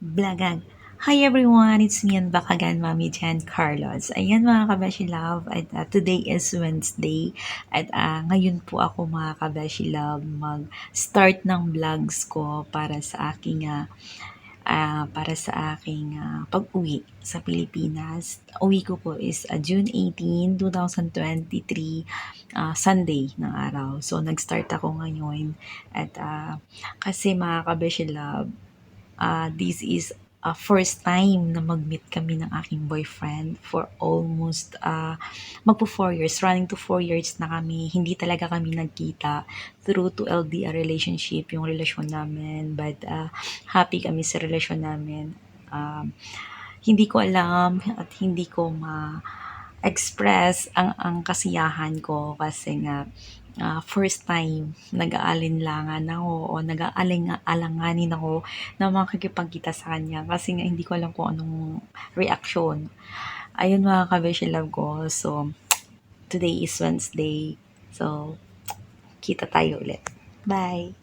Blagan. Hi everyone, it's me and back again, Mami Jan Carlos. Ayan mga kabeshi love, at today is Wednesday at ngayon po ako mga kabeshi love mag-start ng vlogs ko para sa aking pag-uwi sa Pilipinas. Uwi ko po is June 18, 2023, Sunday ng araw. So nag-start ako ngayon at kasi mga kabeshi love, this is first time na mag-meet kami ng aking boyfriend for almost magpo 4 years, running to 4 years na kami. Hindi talaga kami nagkita through to LDR relationship, yung relasyon namin. But happy kami sa relasyon namin. Hindi ko alam at hindi ko express ang kasiyahan ko kasi nga first time nag-aalinlangan ako o nag-aalanganin ako na makikipagkita sa kanya kasi nga hindi ko alam kung anong reaksyon. Ayun mga kabeshi love ko. So, today is Wednesday. So, kita tayo ulit. Bye!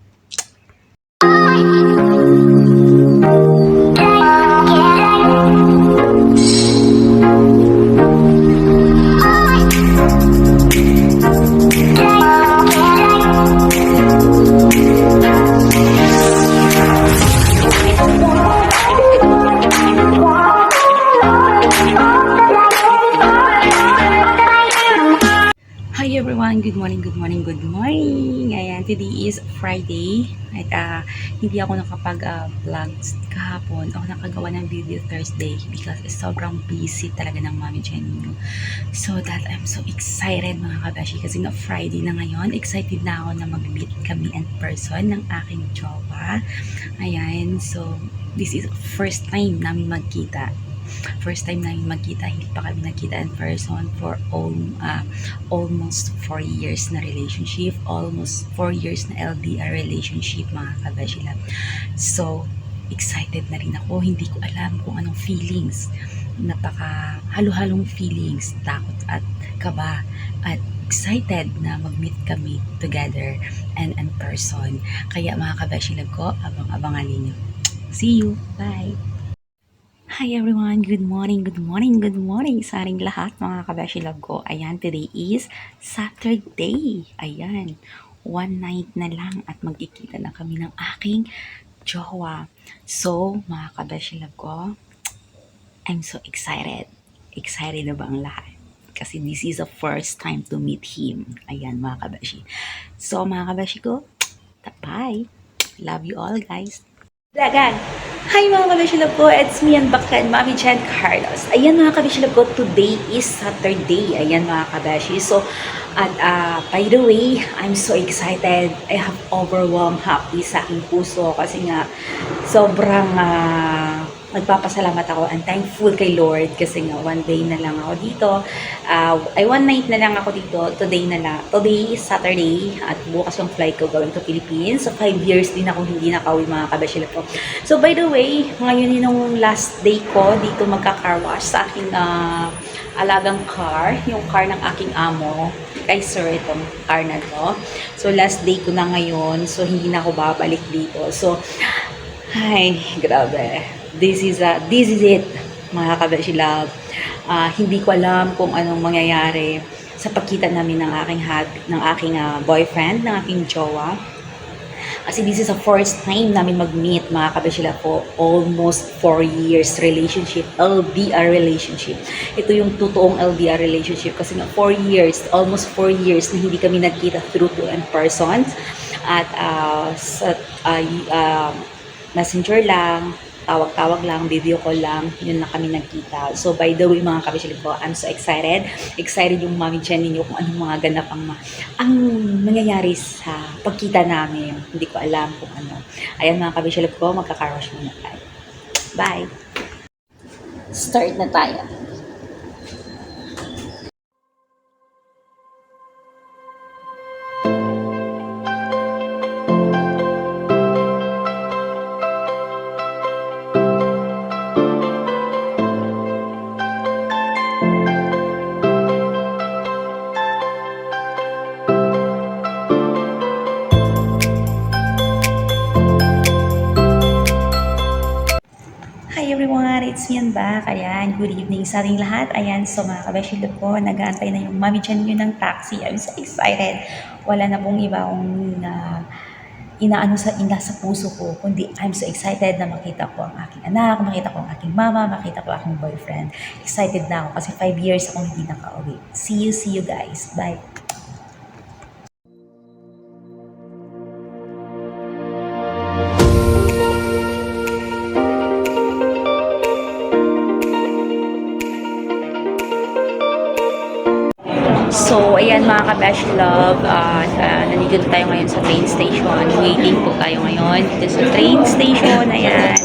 Hi everyone, good morning, good morning, good morning. Ayan, today is Friday at hindi ako nakapag-vlog kahapon o nakagawa ng video Thursday because sobrang busy talaga ng Mami Jenny nyo. So that I'm so excited mga kabashi kasi nga Friday na ngayon. Excited na ako na mag-meet kami in person ng aking jowa. Ayan, so this is first time namin magkita. First time namin magkita, hindi pa kami nagkita in person for almost 4 years na relationship, almost 4 years na LDR relationship mga kabashila. So, excited na rin ako. Hindi ko alam kung anong feelings. Napaka halo-halong feelings, takot at kaba at excited na mag-meet kami together and in person. Kaya mga kabashila ko, abang-abangan ninyo. See you! Bye! Hi everyone! Good morning, good morning, good morning sa ating lahat mga kabeshi love ko. Ayan, today is Saturday. Ayan, one night na lang at magkikita na kami ng aking jowa. So, mga kabeshi love ko, I'm so excited. Excited na ba ang lahat? Kasi this is the first time to meet him. Ayan, mga kabeshi. So, mga kabeshi ko, bye! Love you all, guys! Dagan! Hi mga kabishilab ko, it's me and Bakan, Mami Jan Carlos. Ayan mga kabishilab ko, today is Saturday. Ayan mga kabashi. So, at by the way, I'm so excited. I have overwhelmed happy sa aking puso kasi nga sobrang nagpapasalamat ako and thankful kay Lord kasi nga one day na lang ako dito. One night na lang ako dito. Today na lang. Today is Saturday at bukas yung flight ko going to Philippines. So 5 years din ako hindi nakauwi mga kabashila ko. So by the way, ngayon yung last day ko dito magka-car wash sa aking alagang car. Yung car ng aking amo. Kay sir itong car na to. So last day ko na ngayon. So hindi na ako babalik dito. So ay, grabe. This is it, mga kabeshi love. Hindi ko alam kung anong mangyayari sa pagkita namin ng aking boyfriend, ng aking jowa. Kasi this is the first time namin mag-meet, mga kabeshi love ko. Almost 4 years relationship, LDR relationship. Ito yung totoong LDR relationship kasi nga 4 years, almost 4 years na hindi kami nagkita through to in person. At messenger lang, tawag-tawag lang, video call lang, yun na kami nagkita. So, by the way, mga kabishilip ko, I'm so excited. Excited yung Mami Jen ninyo kung anong mga ganap ang nangyayari sa pagkita namin. Hindi ko alam kung ano. Ayan mga kabishilip ko, magkakarush muna tayo. Bye! Start na tayo. Hi everyone, it's me and back. Ayan, good evening sa ating lahat. Ayan, so mga kabeshilo ko, nag-aantay na yung mami dyan yun ng taxi. I'm so excited. Wala na pong iba akong inaano sa sa puso ko, kundi I'm so excited na makita ko ang aking anak, makita ko ang aking mama, makita ko ang aking boyfriend. Excited na ako kasi 5 years akong hindi nakauwi. See you guys. Bye. So, ayan mga ka-Besh Love, nandito tayo ngayon sa train station. Waiting po tayo ngayon dito sa train station. Ayan.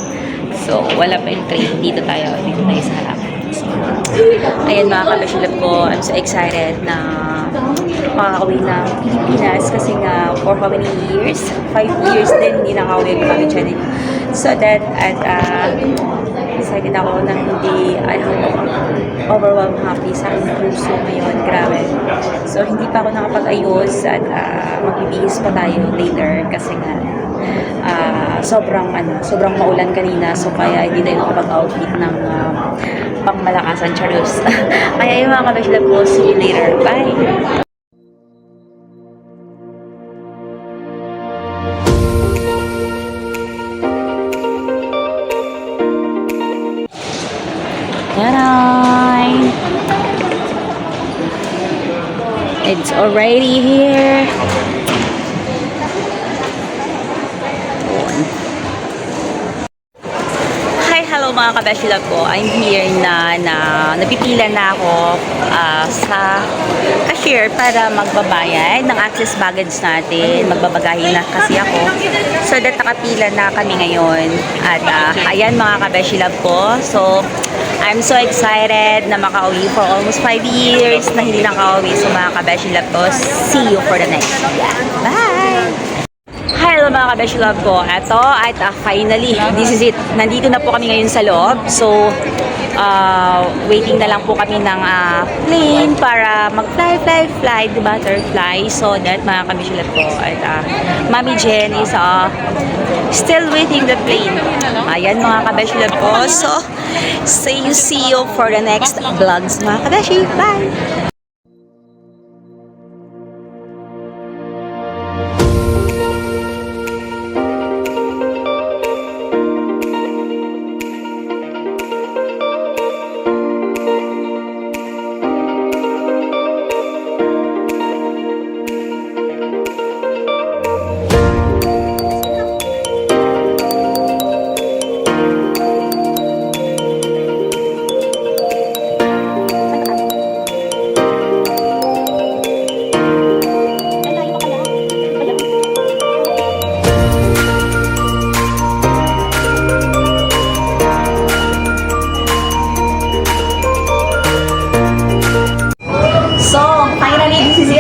So, wala pa yung train. Dito tayo sa harap. So, ayan mga ka-Besh Love ko, I'm so excited na makakauwi ng Pilipinas kasi nga for how many years? 5 years din hindi nakauwi kami dyan. So that, at excited ako na hindi, I have overwhelmed happy sa aking puso ngayon. Grabe. So, hindi pa ako nakapag-ayos at magbibihis pa tayo later kasi nga sobrang maulan kanina. So, kaya hindi tayo nakapag-outfit ng pangmalakasan charus. Kaya yung mga kabashla ko, see you later. Bye! Taray! It's already here. Hi, hello mga kabeshila ko. I'm here na napipila na ako sa cashier para magbabayad ng access baggage natin. Magbabagahin na kasi ako. So that nakapila na kami ngayon. At ayan mga kabeshila ko. So I'm so excited na makauwi for almost 5 years na hindi nakauwi. So mga kabeshi love ko, see you for the next vlog. Bye! Hi hello mga kabeshi love ko. Eto at finally, this is it. Nandito na po kami ngayon sa loob. So waiting na lang po kami ng plane para mag-fly, the butterfly. So that mga kabeshi love ko. At Mami Jen is still waiting the plane. Ayan mga kabeshi love ko. So see you for the next vlogs mga kabeshi. Bye!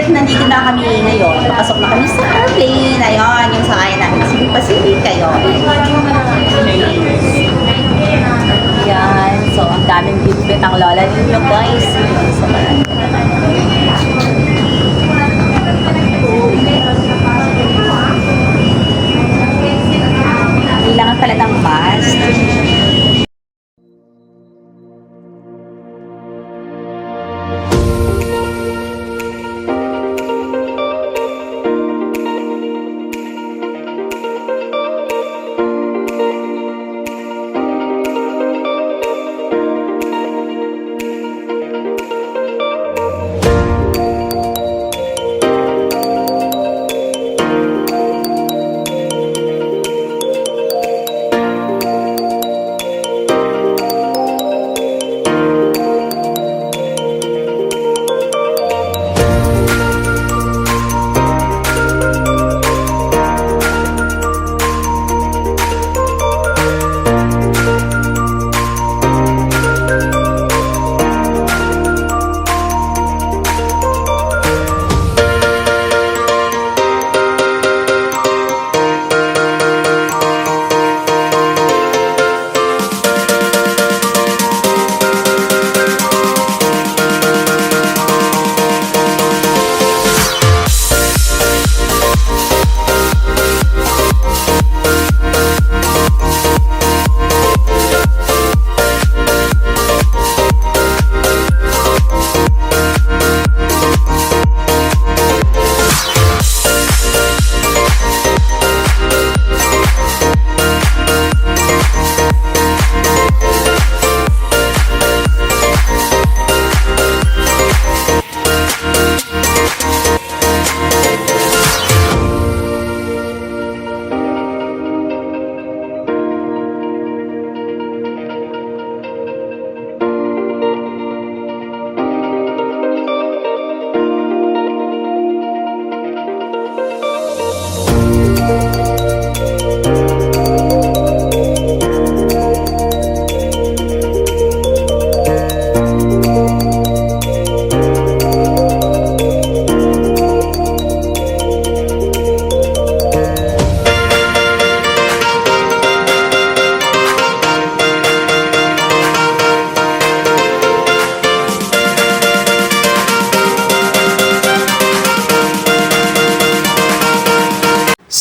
Nandito na kami ngayon. Papasok na kami sa airplane. Ayun, yung sakay namin. Cebu Pacific kayo. Yan. So, ang daming bitbit ang lola ninyo, guys. So, kailangan pala ng mask.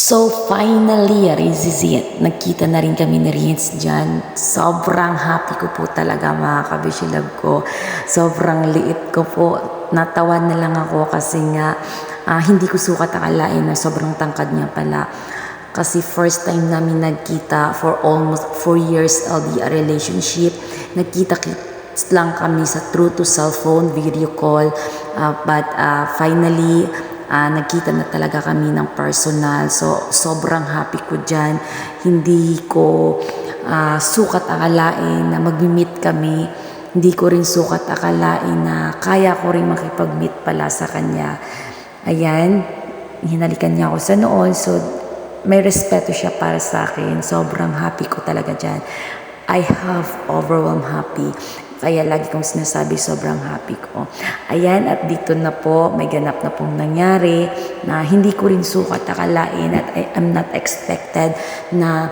So finally, this is it. Nagkita na rin kami ni Rians dyan. Sobrang happy ko po talaga mga kabishilab ko. Sobrang liit ko po. Natawan na lang ako kasi nga hindi ko sukat akalain na sobrang tangkad niya pala. Kasi first time namin nagkita for almost 4 years LDR relationship. Nagkita lang kami sa true to cellphone video call. But finally, nagkita na talaga kami ng personal. So, sobrang happy ko dyan. Hindi ko sukat akalain na mag-meet kami. Hindi ko rin sukat akalain na kaya ko rin makipag-meet pala sa kanya. Ayan, hinalikan niya ako sa noon. So, may respeto siya para sa akin. Sobrang happy ko talaga dyan. I have overwhelmed happy. Kaya lagi kong sinasabi, sobrang happy ko. Ayan, at dito na po, may ganap na pong nangyari na hindi ko rin sukat akalain at I am not expected na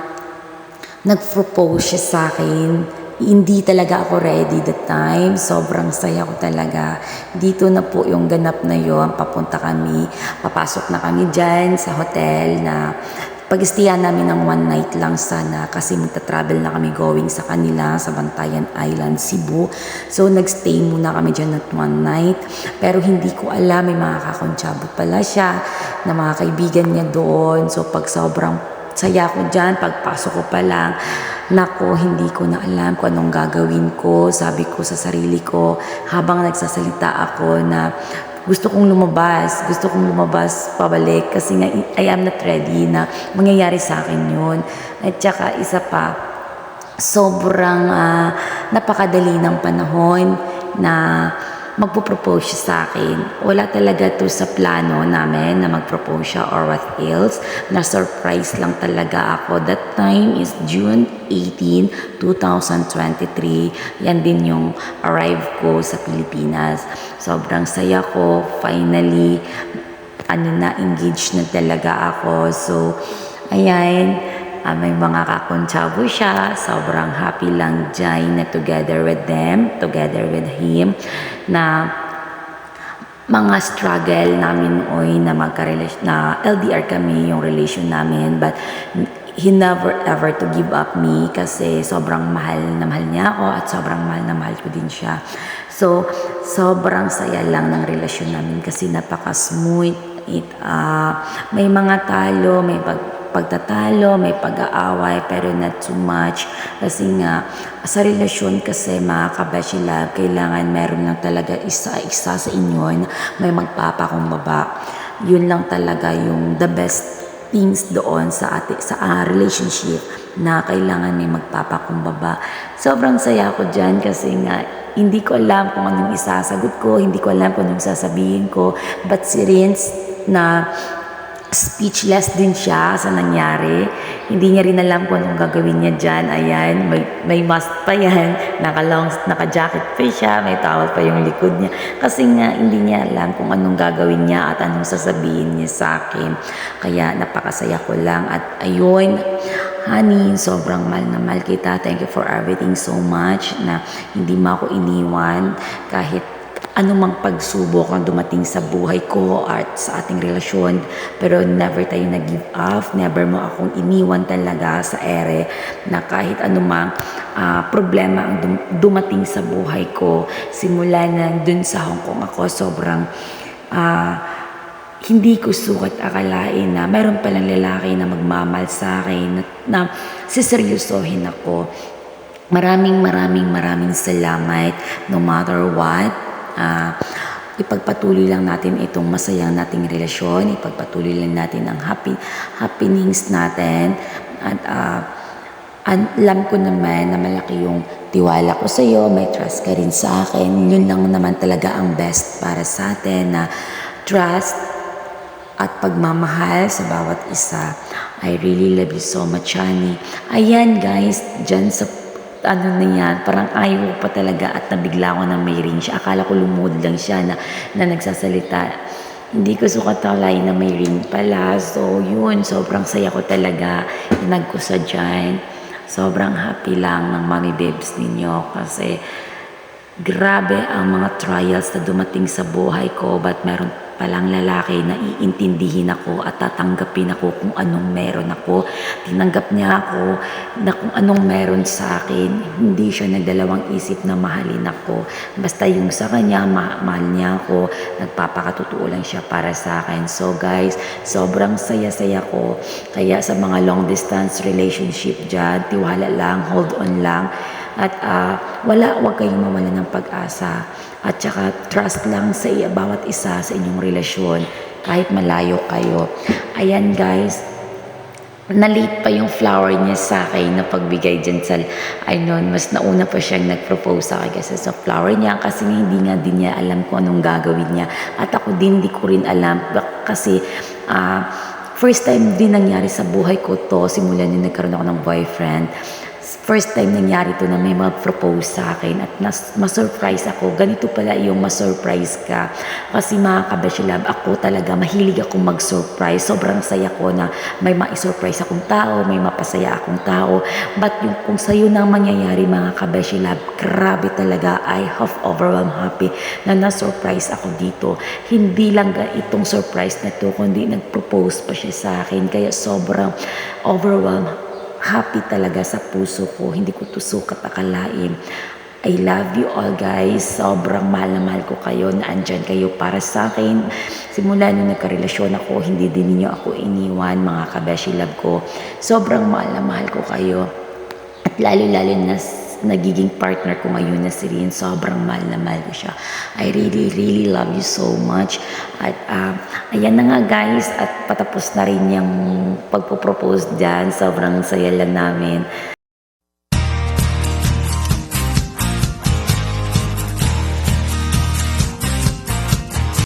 nag-propose siya sa akin. Hindi talaga ako ready that time. Sobrang saya ko talaga. Dito na po yung ganap na yon. Papasok na kami dyan sa hotel na pag-istiyan namin ng 1 night lang sana kasi magta-travel na kami going sa kanila sa Bantayan Island, Cebu. So, nagstay muna kami dyan at 1 night. Pero hindi ko alam, may mga kakonsyabo pala siya na mga kaibigan niya doon. So, pag sobrang saya ko dyan, pagpasok ko pa lang, nako, hindi ko na alam kung anong gagawin ko. Sabi ko sa sarili ko, habang nagsasalita ako na gusto kong lumabas pabalik kasi nga I am not ready na mangyayari sa akin yun. At saka isa pa, sobrang napakadali ng panahon na magpo-propose siya sa akin. Wala talaga to sa plano namin na mag-propose siya or what else. Na-surprise lang talaga ako. That time is June 18, 2023. Yan din yung arrive ko sa Pilipinas. Sobrang saya ko. Finally, na-engage na talaga ako. So, ayan. May mga kakonsyabo siya. Sobrang happy lang dyan na together with them, together with him, na mga struggle namin na magka-relation, na LDR kami yung relation namin, but he never ever to give up me kasi sobrang mahal na mahal niya ako at sobrang mahal na mahal ko din siya. So, sobrang saya lang ng relasyon namin kasi napaka-smooth. May mga talo, may pagtatalo, may pag-aaway, pero not too much. Kasi nga, sa relasyon kasi mga kabashilab, kailangan meron lang talaga isa-isa sa inyo na may magpapakumbaba. Yun lang talaga yung the best things doon sa relationship na kailangan may magpapakumbaba. Sobrang saya ko dyan kasi nga, hindi ko alam kung anong isasagot ko, hindi ko alam kung anong sasabihin ko, but si Rins na speechless din siya sa nangyari. Hindi niya rin alam kung anong gagawin niya dyan. Ayan, may mask pa yan. Naka-jacket pa siya. May towel pa yung likod niya. Kasi nga, hindi niya alam kung anong gagawin niya at anong sasabihin niya sa akin. Kaya napakasaya ko lang. At ayun, honey, sobrang mahal na mahal kita. Thank you for everything so much na hindi mo ako iniwan kahit anumang pagsubok ang dumating sa buhay ko at sa ating relasyon, pero never tayo nag-give up, never mo akong iniwan talaga sa ere na kahit anumang problema ang dumating sa buhay ko, simula na dun sa Hong Kong ako, sobrang hindi ko sukat akalain na mayroon palang lalaki na magmamahal sa akin na siseryosohin ako. Maraming salamat no matter what. Ipagpatuloy lang natin itong masayang nating relasyon, ipagpatuloy lang natin ang happenings natin at alam ko naman na malaki yung tiwala ko sa iyo, may trust ka rin sa akin. Yun lang naman talaga ang best para sa atin, na trust at pagmamahal sa bawat isa. I really love you so much, honey. Ayan guys, dyan sa na yan, parang ayaw pa talaga at nabigla ko na may ring siya. Akala ko lumod lang siya na nagsasalita. Hindi ko sukat akalain na may ring pala. So yun, sobrang saya ko talaga. Hinag ko sa dyan. Sobrang happy lang ng mommy babes ninyo kasi grabe ang mga trials na dumating sa buhay ko, but meron palang lalaki na iintindihin ako at tatanggapin ako kung anong meron ako. Tinanggap niya ako na kung anong meron sa akin. Hindi siya nagdalawang isip na mahalin ako. Basta yung sa kanya, mahal niya ako. Nagpapakatotoo lang siya para sa akin. So guys, sobrang saya-saya ko. Kaya sa mga long distance relationship dyan, tiwala lang, hold on lang. At wag kayong mawala ng pag-asa. At saka trust lang sa bawat isa sa inyong relasyon kahit malayo kayo. Ayan guys, na-late pa yung flower niya sa akin na pagbigay dyan sa, mas nauna pa siyang nag-propose sa akin kasi sa flower niya kasi hindi nga din niya alam kung anong gagawin niya. At ako din, hindi ko rin alam kasi first time din nangyari sa buhay ko to simula nung nagkaroon ako ng boyfriend. First time nangyari to na may mag-propose sa akin at ma-surprise ako. Ganito pala yung ma-surprise ka. Kasi mga kabeshilab, ako talaga, mahilig akong mag-surprise. Sobrang saya ko na may ma-surprise akong tao, may mapasaya akong tao. But yung kung sa'yo nang mangyayari mga kabeshilab, grabe talaga, I have overwhelmed happy na na-surprise ako dito. Hindi lang itong surprise na to, kundi nag-propose pa siya sa akin. Kaya sobrang overwhelmed happy talaga sa puso ko. Hindi ko to sukat akalain. I love you all guys. Sobrang mahal na mahal ko kayo na andyan kayo para sa akin. Simula nung nagkarelasyon ako, hindi din niyo ako iniwan mga kabeshi love ko. Sobrang mahal na mahal ko kayo. At lalo-lalo na nagiging partner ko ngayon na si Rian, sobrang mahal na mahal ko siya. I really, really love you so much. At ayan na nga guys, at patapos na rin yung pagpo-propose dyan. Sobrang saya lang namin.